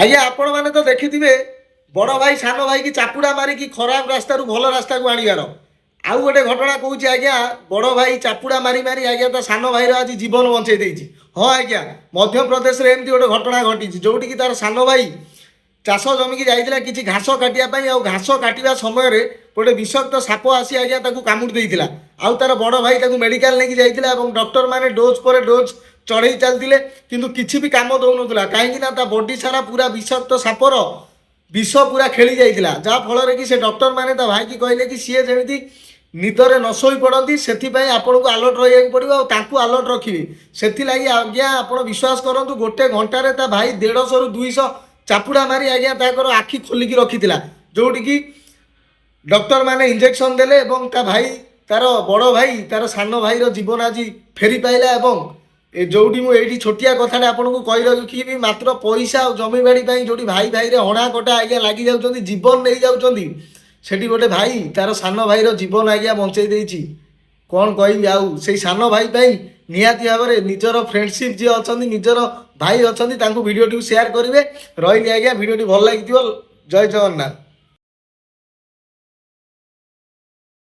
ଆଜ୍ଞା ଆପଣମାନେ ତ ଦେଖିଥିବେ ବଡ଼ ଭାଇ ସାନ ଭାଇକି ଚାପୁଡ଼ା ମାରିକି ଖରାପ ରାସ୍ତାରୁ ଭଲ ରାସ୍ତାକୁ ଆଣିବାର। ଆଉ ଗୋଟେ ଘଟଣା କହୁଛି ଆଜ୍ଞା, ବଡ଼ ଭାଇ ଚାପୁଡ଼ା ମାରି ମାରି ଆଜ୍ଞା ତା ସାନ ଭାଇର ଆଜି ଜୀବନ ବଞ୍ଚେଇ ଦେଇଛି। ହଁ ଆଜ୍ଞା, ମଧ୍ୟପ୍ରଦେଶରେ ଏମିତି ଗୋଟେ ଘଟଣା ଘଟିଛି ଯେଉଁଠିକି ତାର ସାନ ଭାଇ ଚାଷ ଜମିକି ଯାଇଥିଲା କିଛି ଘାସ କାଟିବା ପାଇଁ। ଆଉ ଘାସ କାଟିବା ସମୟରେ ଗୋଟେ ବିଷାକ୍ତ ସାପ ଆସି ଆଜ୍ଞା ତାକୁ କାମୁଡ଼ି ଦେଇଥିଲା। ଆଉ ତାର ବଡ଼ ଭାଇ ତାକୁ ମେଡ଼ିକାଲ ନେଇକି ଯାଇଥିଲା ଏବଂ ଡକ୍ଟରମାନେ ଡୋଜ୍ ପରେ ଡୋଜ୍ ଚଢ଼େଇ ଚାଲିଥିଲେ, କିନ୍ତୁ କିଛି ବି କାମ ଦେଉନଥିଲା। କାହିଁକି ନା ତା ବଡି ସାରା ପୁରା ବିଷାକ୍ତ ସାପର ବିଷ ପୁରା ଖେଳି ଯାଇଥିଲା। ଯାହାଫଳରେ କି ସେ ଡକ୍ଟରମାନେ ତା ଭାଇକି କହିଲେ କି ସିଏ ଯେମିତି ନିଦରେ ନ ଶୋଇ ପଡ଼ନ୍ତି, ସେଥିପାଇଁ ଆପଣଙ୍କୁ ଆଲର୍ଟ ରହିବାକୁ ପଡ଼ିବ ଆଉ ତାଙ୍କୁ ଆଲର୍ଟ ରଖିବେ। ସେଥିଲାଗି ଆଜ୍ଞା ଆପଣ ବିଶ୍ୱାସ କରନ୍ତୁ, ଗୋଟେ ଘଣ୍ଟାରେ ତା ଭାଇ 150ରୁ 200 ଚାପୁଡ଼ା ମାରି ଆଜ୍ଞା ତାଙ୍କର ଆଖି ଖୋଲିକି ରଖିଥିଲା, ଯେଉଁଠିକି ଡକ୍ଟରମାନେ ଇଞ୍ଜେକ୍ସନ୍ ଦେଲେ ଏବଂ ତା ଭାଇ ତାର ବଡ଼ ଭାଇ ତାର ସାନ ଭାଇର ଜୀବନ ଆଜି ଫେରି ପାଇଲା। ଏବଂ ଯେଉଁଠି ମୁଁ ଏଇଠି ଛୋଟିଆ କଥାଟା ଆପଣଙ୍କୁ କହି ରଖିବି, ମାତ୍ର ପଇସା ଆଉ ଜମିବାଡ଼ି ପାଇଁ ଯେଉଁଠି ଭାଇ ଭାଇରେ ହଣା କଟା ଆଜ୍ଞା ଲାଗି ଯାଉଛନ୍ତି, ଜୀବନ ନେଇଯାଉଛନ୍ତି, ସେଠି ଗୋଟେ ଭାଇ ତାର ସାନ ଭାଇର ଜୀବନ ଆଜ୍ଞା ବଞ୍ଚେଇ ଦେଇଛି। କ'ଣ କହିବି ଆଉ, ସେଇ ସାନ ଭାଇ ପାଇଁ ନିହାତି ଭାବରେ ନିଜର ଫ୍ରେଣ୍ଡସିପ୍ ଯିଏ ଅଛନ୍ତି, ନିଜର ଭାଇ ଅଛନ୍ତି, ତାଙ୍କୁ ଭିଡ଼ିଓଟିକୁ ସେୟାର କରିବେ। ରହିଲି ଆଜ୍ଞା, ଭିଡ଼ିଓଟି ଭଲ ଲାଗିଥିବ। ଜୟ ଜଗନ୍ନାଥ।